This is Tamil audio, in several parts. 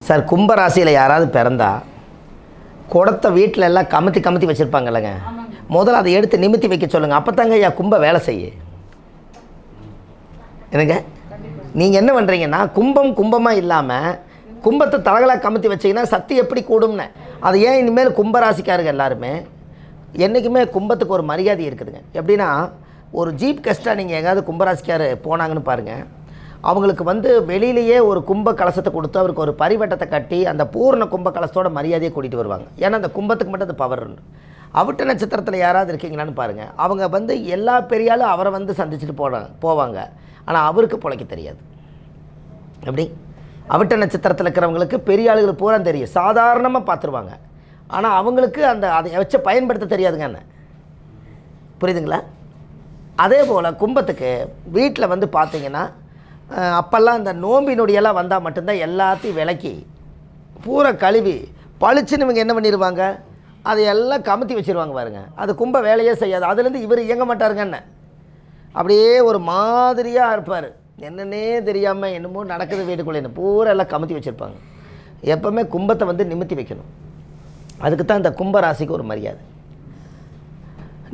சார் கும்பராசியில் யாராவது பிறந்தா குடத்தை வீட்டில் எல்லாம் கமுத்தி கமுத்தி வச்சுருப்பாங்கல்லங்க, முதல்ல அதை எடுத்து நிமித்தி வைக்க சொல்லுங்கள். அப்போ தாங்க ஐயா கும்ப வேலை செய்ய. என்னங்க நீங்கள் என்ன பண்ணுறீங்கன்னா கும்பம் கும்பமாக இல்லாமல் கும்பத்தை தலகலாக கமுத்தி வச்சிங்கன்னா சக்தி எப்படி கூடும்னு. அது ஏன் இனிமேல் கும்பராசிக்காரங்க எல்லாருமே என்றைக்குமே கும்பத்துக்கு ஒரு மரியாதை இருக்குதுங்க. எப்படின்னா ஒரு ஜீப் கெஸ்ட்டாக நீங்கள் எங்கேயாவது கும்பராசிக்கார் போனாங்கன்னு பாருங்கள், அவங்களுக்கு வந்து வெளியிலேயே ஒரு கும்ப கலசத்தை கொடுத்து அவருக்கு ஒரு பரிவட்டத்தை கட்டி அந்த பூர்ண கும்ப கலசத்தோட மரியாதையை கூட்டிகிட்டு வருவாங்க. ஏன்னா அந்த கும்பத்துக்கு மட்டும் அது பவர் உண்டு. அவிட்ட நட்சத்திரத்தில் யாராவது இருக்கீங்களான்னு பாருங்கள், அவங்க வந்து எல்லா பெரியாலும் அவரை வந்து சந்திச்சுட்டு போவாங்க. ஆனால் அவருக்கு பிழைக்க தெரியாது. எப்படி அவிட்ட நட்சத்திரத்தில் இருக்கிறவங்களுக்கு பெரிய ஆளுகள் பூரா தெரியும், சாதாரணமாக பார்த்துருவாங்க. ஆனால் அவங்களுக்கு அந்த அதை வச்சு பயன்படுத்த தெரியாதுங்க. என்ன புரியுதுங்களா? அதே போல் கும்பத்துக்கு வீட்டில் வந்து பார்த்தீங்கன்னா அப்போல்லாம் இந்த நோம்பினுடையெல்லாம் வந்தால் மட்டும்தான் எல்லாத்தையும் விளக்கி பூரா கழுவி பளிச்சுன்னு இவங்க என்ன பண்ணிடுவாங்க, அதையெல்லாம் கமுத்தி வச்சுருவாங்க பாருங்க. அது கும்ப வேலையே செய்யாது. அதுலேருந்து இவர் இயங்க மாட்டாருங்க. என்ன அப்படியே ஒரு மாதிரியாக இருப்பார், என்னன்னே தெரியாமல் என்னமோ நடக்குது வீட்டுக்குள்ளே, என்ன பூரா எல்லாம் கமுத்தி வச்சுருப்பாங்க. எப்போவுமே கும்பத்தை வந்து நிமித்தி வைக்கணும். அதுக்கு தான் இந்த கும்பராசிக்கு ஒரு மரியாதை.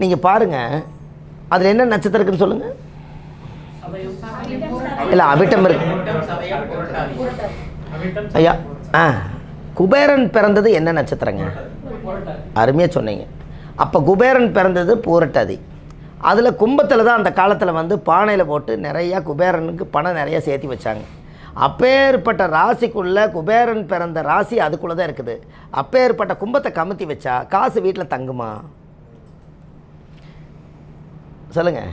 நீங்கள் பாருங்கள், அதில் என்ன நட்சத்திரம் இருக்குன்னு சொல்லுங்கள். இல்லை அவிட்டம் இருக்கு ஐயா. குபேரன் பிறந்தது என்ன நட்சத்திரங்க? அருமையாக சொன்னீங்க. அப்போ குபேரன் பிறந்தது பூரட்டாதி. அதில் கும்பத்தில் தான் அந்த காலத்தில் வந்து பானையில் போட்டு நிறையா குபேரனுக்கு பணம் நிறையா சேர்த்து வச்சாங்க. அப்பேற்பட்ட ராசிக்குள்ளே குபேரன் பிறந்த ராசி அதுக்குள்ளே தான் இருக்குது. அப்பேற்பட்ட கும்பத்தை கமுத்தி வச்சா காசு வீட்டில் தங்குமா சொல்லுங்கள்?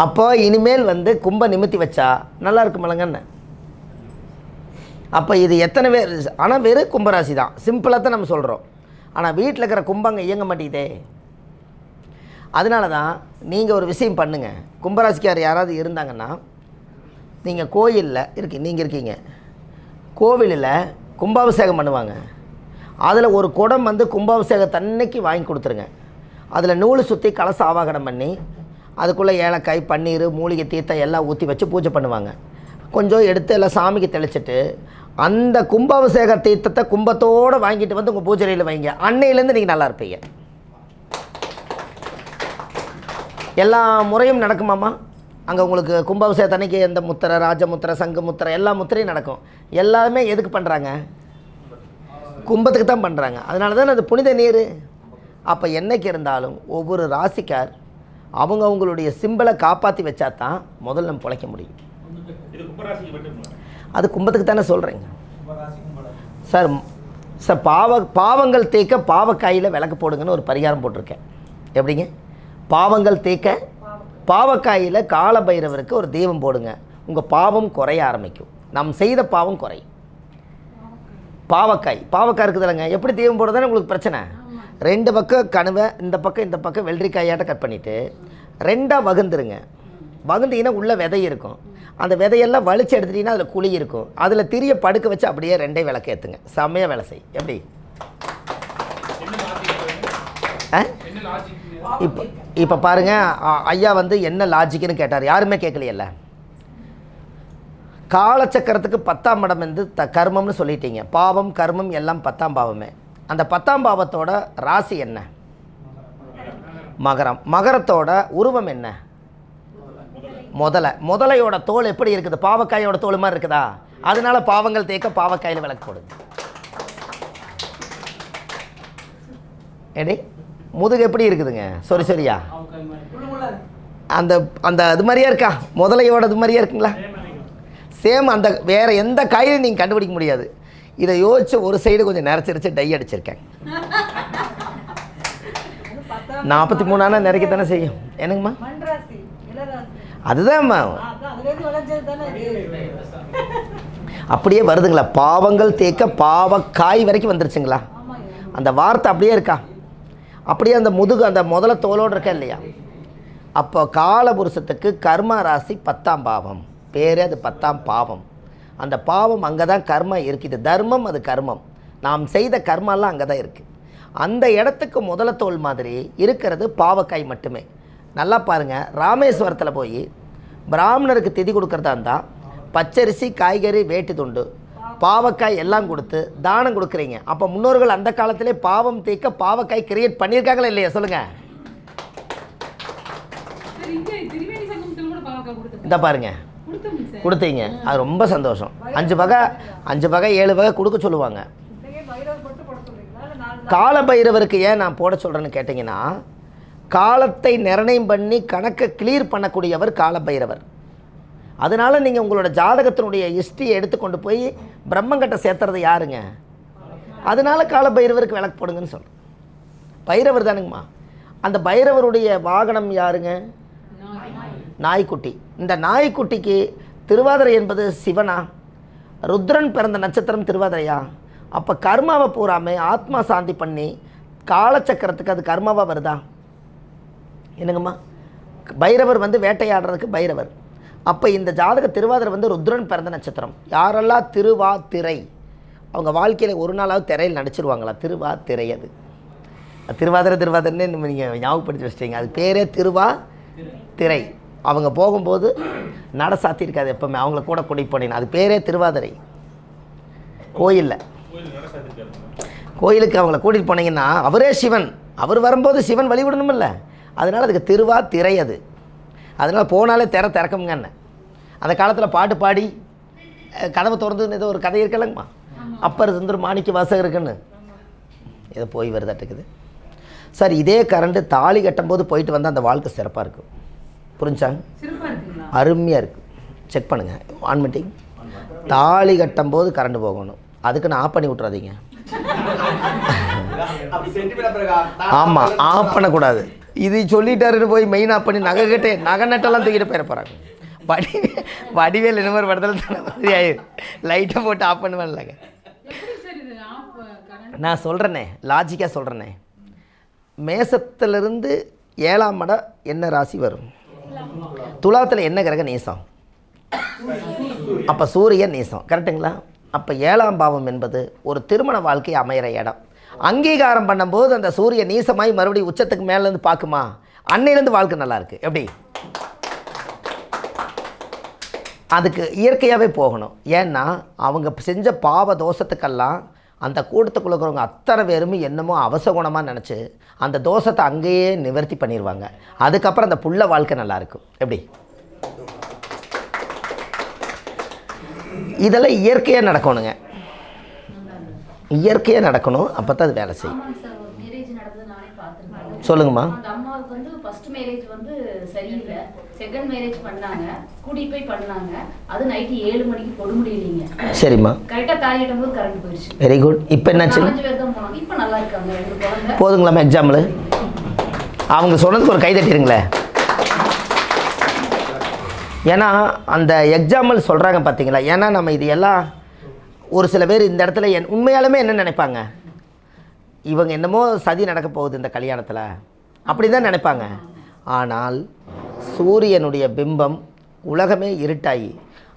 அப்போ இனிமேல் வந்து கும்ப நிமித்தி வச்சா நல்லா இருக்குமில்லங்கன்னு. அப்போ இது எத்தனை பேர், ஆனால் வெறும் கும்பராசி தான், சிம்பிளாக தான் நம்ம சொல்கிறோம். ஆனால் வீட்டில் இருக்கிற கும்பங்க இயங்க மாட்டேங்குதே. அதனால தான் நீங்கள் ஒரு விஷயம் பண்ணுங்கள். கும்பராசிக்கார் யாராவது இருந்தாங்கன்னா, நீங்கள் கோயிலில் நீங்கள் இருக்கீங்க, கோவிலில் கும்பாபிஷேகம் பண்ணுவாங்க. அதில் ஒரு குடம் வந்து கும்பாபிஷேகத்தன்னைக்கு வாங்கி கொடுத்துருங்க. அதில் நூல் சுற்றி கலச ஆவாகனம் பண்ணி அதுக்குள்ளே ஏலக்காய் பன்னீர் மூலிகை தீர்த்தம் எல்லாம் ஊற்றி வச்சு பூஜை பண்ணுவாங்க. கொஞ்சம் எடுத்து எல்லாம் சாமிக்கு தெளிச்சிட்டு அந்த கும்பாபிஷேக தீர்த்தத்தை கும்பத்தோடு வாங்கிட்டு வந்து உங்கள் பூஜையில் வைங்க. அன்னையிலேருந்து நீங்கள் நல்லா இருப்பீங்க. எல்லா முறையும் நடக்குமாம்மா அங்கே உங்களுக்கு கும்பாபிஷேகத்து அன்னைக்கு எந்த முத்திரை, ராஜமுத்திரை, சங்கு முத்திரை, எல்லா முத்திரையும் நடக்கும். எல்லாமே எதுக்கு பண்ணுறாங்க? கும்பத்துக்கு தான் பண்ணுறாங்க. அதனால தான் அது புனித நீர். அப்போ என்றைக்கு இருந்தாலும் ஒவ்வொரு ராசிக்கார் அவங்களுடைய சிம்பிளை காப்பாற்றி வச்சா தான் முதல்ல நம்ம பிழைக்க முடியும். அது கும்பத்துக்கு தானே சொல்கிறேங்க சார். சார் பாவங்கள் தேய்க்க பாவக்காயில் விளக்கு போடுங்கன்னு ஒரு பரிகாரம் போட்டிருக்கேன். எப்படிங்க? பாவங்கள் தேய்க்க பாவக்காயில் கால பைரவருக்கு ஒரு தீபம் போடுங்க, உங்கள் பாவம் குறைய ஆரம்பிக்கும். நாம் செய்த பாவம் குறையும். பாவக்காய் இருக்குது இல்லைங்க, எப்படி தீபம் போடுறதுன்னு உங்களுக்கு பிரச்சனை. 2 பக்கம் கணுவை இந்த பக்கம் வெள்ளரிக்காயாட்ட கட் பண்ணிவிட்டு 2ஆக வகுந்துருங்க. வகுந்தீங்கன்னா உள்ளே விதை இருக்கும். அந்த விதையெல்லாம் வலிச்சு எடுத்துட்டிங்கன்னா அதில் குழி இருக்கும். அதில் திரிய படுக்க வச்சு அப்படியே 2 விளக்கு ஏற்றுங்க. செம்மையாக வேலை செய். எப்படி இப்போ பாருங்கள், ஐயா வந்து என்ன லாஜிக்குன்னு கேட்டார். யாருமே கேட்கலையல்ல. காலச்சக்கரத்துக்கு 10ஆம் இடம் வந்து கர்மம்னு சொல்லிட்டீங்க. பாவம் கர்மம் எல்லாம் 10ஆம் பாவமே. அந்த 10ஆம் பாவத்தோட ராசி என்ன? மகரம். மகரத்தோட உருவம் என்ன? முதலையோட தோல் எப்படி இருக்குது? பாவக்காயோட தோல் மாதிரி இருக்குதா? அதனால பாவங்கள் தேய்க்க பாவக்காயில் விளக்கு போடுது. ஏடி முதுகு எப்படி இருக்குதுங்க? சரியா அந்த அந்த அது மாதிரியா இருக்கா? முதலையோட அது மாதிரியா இருக்குங்களா? சேம். அந்த வேறு எந்த காயிலும் நீங்கள் கண்டுபிடிக்க முடியாது. இதை யோசிச்சு ஒரு சைடு கொஞ்சம் நிறச்சிருச்சு டை அடிச்சிருக்கேன். 43 நிறைக்கத்தானே செய்யும். என்னங்கம்மா? அதுதான்மா அப்படியே வருதுங்களா? பாவங்கள் தேக்க பாவக்காய் வரைக்கும் வந்துருச்சுங்களா? அந்த வார்த்தை அப்படியே இருக்கா? அப்படியே அந்த முதுகு அந்த முதல தோலோடு இருக்கா இல்லையா? அப்போ காலபுருஷத்துக்கு கர்ம ராசி 10ஆம் பாவம். பேரே அது 10ஆம் பாவம். அந்த பாவம் அங்கே தான் கர்மம் இருக்குது. தர்மம் அது கர்மம். நாம் செய்த கர்மெல்லாம் அங்கே தான் இருக்குது. அந்த இடத்துக்கு முதல தோல் மாதிரி இருக்கிறது பாவக்காய் மட்டுமே. நல்லா பாருங்கள், ராமேஸ்வரத்தில் போய் பிராமணருக்கு திதி கொடுக்குறதா இருந்தால் பச்சரிசி, காய்கறி, வேட்டி துண்டு பாவக்காய் எல்லாம் கொடுத்து தானம் கொடுக்குறீங்க. அப்போ முன்னோர்கள் அந்த காலத்திலே பாவம் தீர்க்க பாவக்காய் கிரியேட் பண்ணியிருக்காங்களா இல்லையா சொல்லுங்கள். இந்த பாருங்க கொடுத்தீங்க, அது ரொம்ப சந்தோஷம். 5 வகை 7 வகை கொடுக்க சொல்லுவாங்க. கால பைரவருக்கு ஏன் நான் போட சொல்கிறேன்னு கேட்டிங்கன்னா, காலத்தை நிர்ணயம் பண்ணி கணக்கை கிளியர் பண்ணக்கூடியவர் கால பைரவர். அதனால் நீங்கள் உங்களோட ஜாதகத்தினுடைய ஹிஸ்ட்ரியை எடுத்துக்கொண்டு போய் பிரம்மங்கிட்ட சேர்த்துறது யாருங்க? அதனால் கால பைரவருக்கு விளக்கு போடுங்கன்னு சொல்கிறேன். பைரவர் தானுங்கம்மா. அந்த பைரவருடைய வாகனம் யாருங்க? நாய்க்குட்டி. இந்த நாய்க்குட்டிக்கு திருவாதிரை என்பது சிவனா? ருத்ரன் பிறந்த நட்சத்திரம் திருவாதிரையா? அப்போ கர்மாவை பூராமல் ஆத்மா சாந்தி பண்ணி காலச்சக்கரத்துக்கு அது கர்மாவாக வருதா? என்னங்கம்மா? பைரவர் வந்து வேட்டையாடுறதுக்கு பைரவர். அப்போ இந்த ஜாதக திருவாதிரை வந்து ருத்ரன் பிறந்த நட்சத்திரம். யாரெல்லாம் திருவாதிரை அவங்க வாழ்க்கையில் ஒரு நாளாவது திரையில் நடிச்சிருவாங்களா? திருவாதிரை. அது திருவாதிரைன்னு நீங்கள் ஞாபகப்படுத்தி வச்சிட்டீங்க. அது பேரே திருவாதிரை. அவங்க போகும்போது நட சாத்தியிருக்காது எப்போவுமே, அவங்கள கூட கூட்டிகிட்டு போனீங்கன்னா. அது பேரே திருவாதிரை. கோயிலுக்கு அவங்கள கூட்டிகிட்டு போனீங்கன்னா அவரே சிவன். அவர் வரும்போது சிவன் வழிவிடணும் இல்லை, அதனால் அதுக்கு திருவாதிரை. அது அதனால் போனாலே திறக்கமுங்க. என்ன அந்த காலத்தில் பாட்டு பாடி கதவை திறந்து ஏதோ ஒரு கதை இருக்கலங்கம்மா, அப்பர் சுந்தர் மாணிக்க வாசகம் இருக்குன்னு ஏதோ போய் வருதாட்டுக்குது. சார் இதே கரண்ட் தாலி கட்டும்போது போயிட்டு வந்தால் அந்த வாழ்க்கை சிறப்பாக இருக்கும். புரிஞ்சாங்க? அருமையாக இருக்குது. செக் பண்ணுங்கள். ஆன் பண்ணிட்டீங்க. தாலி கட்டும்போது கரண்ட் போகணும், அதுக்கு நான் ஆஃப் பண்ணி விட்றாதீங்க. ஆமாம், ஆஃப் பண்ணக்கூடாது. இது சொல்லிட்டாருன்னு போய் மெயின் ஆஃப் பண்ணி நகை நட்டெல்லாம் தூக்கிட்டு போயிட போகிறாங்க. வடிவேல் இந்த மாதிரி படத்தில் தானே மாதிரி ஆயிரு லைட்டை போட்டு ஆஃப் பண்ணுவேன்லங்க. நான் சொல்கிறேனே, லாஜிக்காக சொல்கிறேனே. மேசத்திலிருந்து 7ஆம் இடம் என்ன ராசி வரும்? துலாத்தில் என்ன கிரக நீசம்? அப்போ சூரியன் நீசம். கரெக்டுங்களா? அப்போ 7ஆம் பாவம் என்பது ஒரு திருமண வாழ்க்கை அமைகிற இடம். அங்கீகாரம் பண்ணும்போது அந்த சூரியன் நீசமாய் மறுபடியும் உச்சத்துக்கு மேலேருந்து பார்க்குமா, அன்னையிலேருந்து வாழ்க்கை நல்லாயிருக்கு. எப்படி? அதுக்கு இயற்கையாகவே போகணும். ஏன்னா அவங்க செஞ்ச பாவ தோஷத்துக்கெல்லாம் அந்த கூட்டத்துக்குள்ள இருக்கிறவங்க அத்தனை பேருமே என்னமோ அவசகுணமாக நினச்சி அந்த தோஷத்தை அங்கேயே நிவர்த்தி பண்ணிடுவாங்க. அதுக்கப்புறம் அந்த புள்ள வாழ்க்கை நல்லாயிருக்கும். எப்படி? இதெல்லாம் இயற்கையாக நடக்கணுங்க, இயற்கையாக நடக்கணும். அப்போ தான் அது வேலை செய்யும். சொல்லுங்கம்மா. அம்மாவுக்கு வந்து ஃபர்ஸ்ட் மேரேஜ் வந்து சரியில்லை, செகண்ட் மேரேஜ் பண்ணாங்க, கூட்டிட்டு போய் பண்ணாங்க. அது நைட்டு 7 மணிக்கு போட முடியலீங்க. சரிம்மா. கரெக்டாக தாலி கட்டும்போது கரண்ட் போயிடுச்சு. Very good. இப்போ என்னாச்சு? 5 பேர் தான் போனாங்க. இப்போ நல்லா இருக்காங்க 2 குழந்தை. போதுங்களாம்மா எக்ஸாம்பிள்? அவங்க சொன்னதுக்கு ஒரு கை தட்டிடுங்களே. ஏன்னா அந்த எக்ஸாம்பிள் சொல்கிறாங்க பார்த்தீங்களா? ஏன்னா நம்ம இது எல்லாம் ஒரு சில பேர் இந்த இடத்துல உண்மையாலுமே என்ன நினைப்பாங்க, இவங்க என்னமோ சதி நடக்க போகுது இந்த கல்யாணத்தில், அப்படி தான் நினைப்பாங்க. ஆனால் சூரியனுடைய பிம்பம் உலகமே இருட்டாகி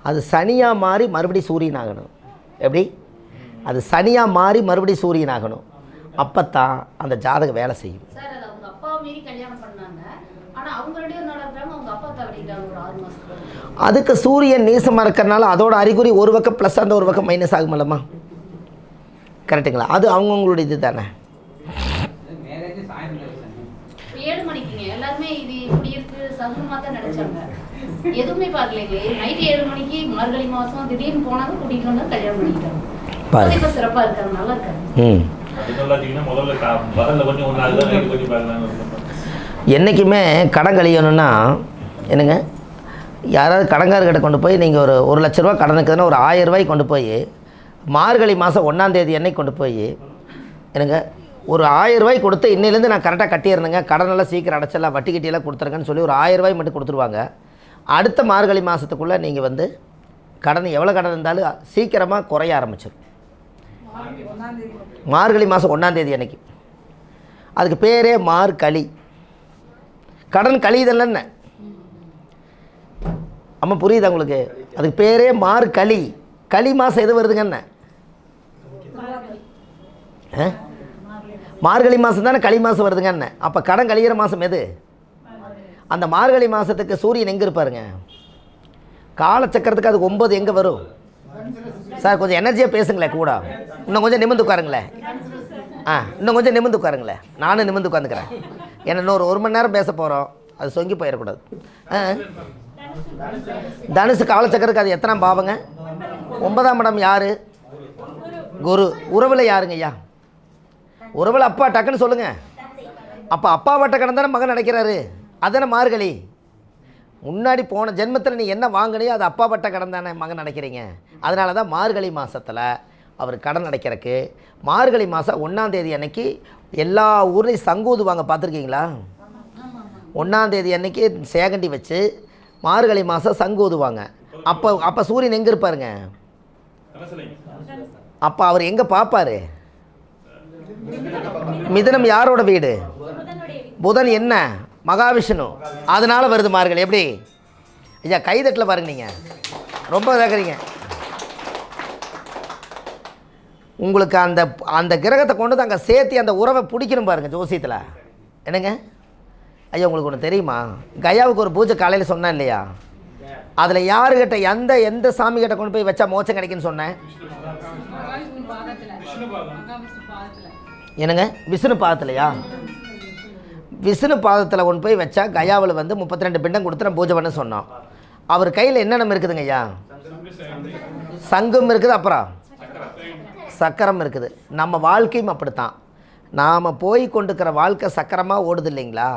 அது சனியாக மாறி மறுபடி சூரியன் ஆகணும். எப்படி? அது சனியாக மாறி மறுபடி சூரியன் ஆகணும். அப்போ தான் அந்த ஜாதகம் வேலை செய்யும். சார் அது அவங்க அப்பா மீறி கல்யாணம் பண்ணாங்க, ஆனால் அவங்க 2 பேரும் நல்லா இருக்காங்க, அவங்க அப்பா தவறிட்டாங்க ஒரு 6 மாதத்துக்கு. அதுக்கு சூரியன் நீசமாக இருக்கிறனால அதோட அறிகுறி ஒரு பக்கம் ப்ளஸ் அந்த ஒரு பக்கம் மைனஸ் ஆகுமல்லம்மா. கரெக்டுங்களா? அது அவங்கவுங்களுடைய இது தானே. 7 மணிக்குங்க எல்லாருமே இது இப்படி இருக்கு சகுனமா தான் நினைச்சாங்க, எதுவுமே பார்க்கலைங்க. நைட்டு 7 மணிக்கு மார்கழி மாதம் திடீர்னு போனாங்க, கூட்டிகிட்டு வந்தாங்க, கல்யாணம் பண்ணிக்கிட்டாங்க. இப்போ சிறப்பாக இருக்காங்க, நல்லா இருக்காங்க. என்றைக்குமே கடன் கழியணும்னா என்னங்க, யாராவது கடன்காரர்கிட்ட கொண்டு போய் நீங்கள் ஒரு 1 லட்ச ரூபா கடன் இருக்குதுன்னா ஒரு 1000 ரூபாய்க்கு கொண்டு போய் மார்கழி மாதம் 1ஆம் தேதி அன்னைக்கு கொண்டு போய் என்னங்க ஒரு 1000 ரூபாய் கொடுத்து இன்னிலேருந்து நான் கரெக்டாக கட்டியிருந்தேங்க, கடனெல்லாம் சீக்கிரம் அடைச்சலாம், வட்டி கட்டியெல்லாம் கொடுத்துருங்கன்னு சொல்லி ஒரு 1000 ரூபாய் மட்டும் கொடுத்துருவாங்க. அடுத்த மார்கழி மாதத்துக்குள்ளே நீங்கள் வந்து கடன் எவ்வளோ கடன் இருந்தாலும் சீக்கிரமாக குறைய ஆரம்பிச்சிடும். மார்கழி மாதம் 1ஆம் தேதி அன்னைக்கு. அதுக்கு பேரே மார்கழி. கடன் கழிதல் என்ன அம்மா, புரியுதா உங்களுக்கு? அதுக்கு பேரே மார்கழி. களி மாதம் எது வருதுங்க என்ன? மார்கழி மாதம் தானே களி மாதம் வருதுங்க என்ன? அப்போ கடன் கழிகிற மாதம் எது? அந்த மார்கழி மாதத்துக்கு சூரியன் எங்கே இருப்பாருங்க? காலச்சக்கரத்துக்கு அதுக்கு 9 எங்கே வரும்? சார் கொஞ்சம் எனர்ஜியாக பேசுங்களேன் கூட. இன்னும் கொஞ்சம் நிமிர்ந்து உட்காருங்களேன். இன்னும் கொஞ்சம் நிமிர்ந்து உட்காருங்களேன். நானும் நிமிர்ந்து உட்காந்துக்கிறேன். ஏன்னா இன்னொரு 1 மணி நேரம் பேச போகிறோம், அது சொங்கி போயிடக்கூடாது. தனுசு காலச்சக்கருக்கு அது எத்தனாம் பாவங்க? 9ஆம் இடம். யார்? குரு. உறவில் யாருங்க ஐயா? உறவில் அப்பா. டக்குன்னு சொல்லுங்கள். அப்போ அப்பா வட்ட கடன் தானே மகன் நினைக்கிறாரு, அதுதானே மார்கழி. முன்னாடி போன ஜென்மத்தில் நீ என்ன வாங்கினியோ அது அப்பா வட்ட கடன் தானே மகன் நினைக்கிறீங்க. அதனால தான் மார்கழி மாதத்தில் அவர் கடன் அடைக்கிறதுக்கு மார்கழி மாதம் 1ஆம் தேதி அன்னைக்கு எல்லா ஊர்லேயும் சங்கூதுவாங்க. பார்த்துருக்கீங்களா? 1ஆம் தேதி அன்னைக்கு சேகண்டி வச்சு மார்கழி மாதம் சங்கூதுவாங்க. அப்போ சூரியன் எங்கே இருப்பாருங்க? அப்போ அவர் எங்கே பார்ப்பார்? மிதுனம் யாரோட வீடு? புதன். என்ன? மகாவிஷ்ணு. அதனால் வருது மார்கழி. எப்படி ஐயா? கைதட்டில் பாருங்க. நீங்கள் ரொம்ப கேட்குறீங்க. உங்களுக்கு அந்த கிரகத்தை கொண்டு வந்து அங்கே சேர்த்து அந்த உறவை பிடிக்கணும் பாருங்கள் ஜோசியத்தில். என்னங்க ஐயா, உங்களுக்கு ஒன்று தெரியுமா? கயாவுக்கு ஒரு பூஜை காலையில் சொன்னேன் இல்லையா? அதில் யாருக்கிட்ட எந்த சாமிகிட்ட கொண்டு போய் வச்சா மோட்சம் கிடைக்குன்னு சொன்னேன்? என்னங்க? விஷ்ணு பாதத்துலையா? விஷ்ணு பாதத்தில் கொண்டு போய் வச்சா கயாவில் வந்து 32 பிண்டம் கொடுத்து நம்ம பூஜை பண்ண சொன்னோம். அவர் கையில் என்னென்ன இருக்குதுங்க ஐயா? சங்கம் இருக்குது, அப்புறம் சக்கரம் இருக்குது. நம்ம வாழ்க்கையும் அப்படித்தான். நாம் போய் கொண்டுக்கிற வாழ்க்கை சக்கரமாக ஓடுது இல்லைங்களா?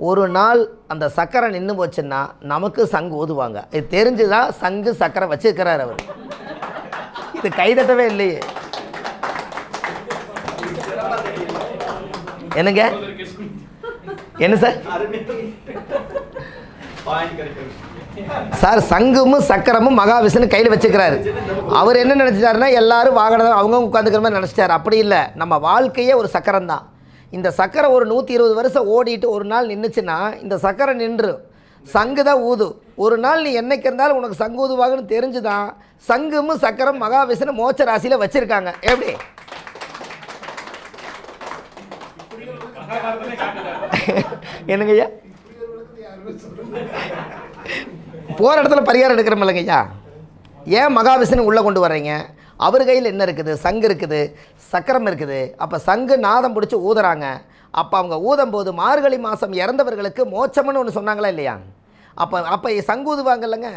ஒரு நாள் அந்த சக்கரை நின்று போச்சுன்னா நமக்கு சங்கு ஊதுவாங்க. இது தெரிஞ்சுதான் சங்கு சக்கரை வச்சுருக்கிறார் அவர். இது கைதட்டவே இல்லையே. என்னங்க? என்ன சார்? சார் சங்குமும் சக்கரமும் மகாவிஷ்ணு கையில் வச்சுக்கிறாரு. அவர் என்ன நினச்சிட்டாருன்னா எல்லாரும் வாகனம் அவங்க உட்காந்துக்கிற மாதிரி நினச்சிட்டாரு. அப்படி இல்லை. நம்ம வாழ்க்கையே ஒரு சக்கரம் தான். இந்த சக்கரை ஒரு 120 வருஷம் ஓடிட்டு ஒரு நாள் நின்றுச்சுன்னா இந்த சக்கரை நின்று சங்கு தான் ஊது. ஒரு நாள் நீ என்னைக்கு இருந்தாலும் உனக்கு சங்கு ஊதுவாங்கன்னு தெரிஞ்சுதான் சங்குமும் சக்கரம் மகாவிஷ்ணு மோட்ச ராசியில் வச்சுருக்காங்க. எப்படி? என்னங்க ஐயா? போகிற இடத்துல பரிகாரம் எடுக்கிறோம் இல்லைங்க ஐயா? ஏன் மகாவிஷ்ணு உள்ளே கொண்டு வர்றீங்க? அவர் கையில் என்ன இருக்குது? சங்கு இருக்குது, சக்கரம் இருக்குது. அப்போ சங்கு நாதம் பிடிச்சி ஊதுறாங்க. அப்போ அவங்க ஊதும்போது மார்கழி மாதம் இறந்தவர்களுக்கு மோட்சம்னு ஒன்று சொன்னாங்களா இல்லையா? அப்போ சங்கூதுவாங்க இல்லைங்க.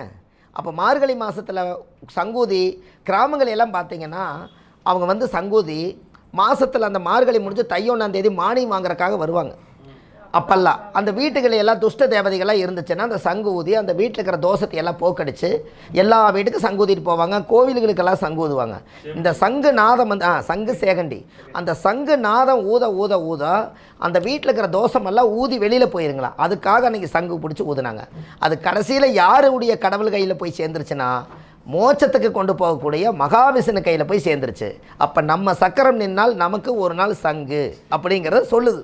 அப்போ மார்கழி மாதத்தில் சங்கூதி கிராமங்கள் எல்லாம் பார்த்தீங்கன்னா அவங்க வந்து சங்கூதி மாதத்தில் அந்த மார்கழி முடிஞ்சு தை 1ஆம் தேதி மானியம் வாங்குறதுக்காக வருவாங்க. அப்பெல்லாம் அந்த வீட்டுகளில் எல்லாம் துஷ்ட தேவதைகளாக இருந்துச்சுன்னா அந்த சங்கு ஊதி அந்த வீட்டில் இருக்கிற தோஷத்தை எல்லாம் போக்கடிச்சு எல்லா வீட்டுக்கும் சங்கு ஊதிட்டு போவாங்க. கோவில்களுக்கெல்லாம் சங்கு ஊதுவாங்க. இந்த சங்கு நாதம் வந்து சங்கு சேகண்டி. அந்த சங்கு நாதம் ஊத ஊத ஊத அந்த வீட்டில் இருக்கிற தோஷமெல்லாம் ஊதி வெளியில் போயிருங்களா. அதுக்காக அன்றைக்கி சங்கு பிடிச்சி ஊதுனாங்க. அது கடைசியில் யாருடைய கடவுள் கையில் போய் சேர்ந்துருச்சுன்னா மோட்சத்துக்கு கொண்டு போகக்கூடிய மகாவிஷ்ணு கையில் போய் சேர்ந்துருச்சு. அப்போ நம்ம சக்கரம் நின்னால் நமக்கு ஒரு நாள் சங்கு அப்படிங்கிறத சொல்லுது.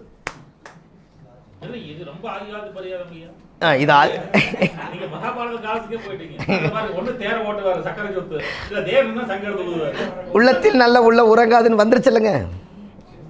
உள்ளத்தில் நல்ல உள்ள உறங்காதுன்னு வந்துருச்சுல்லங்க.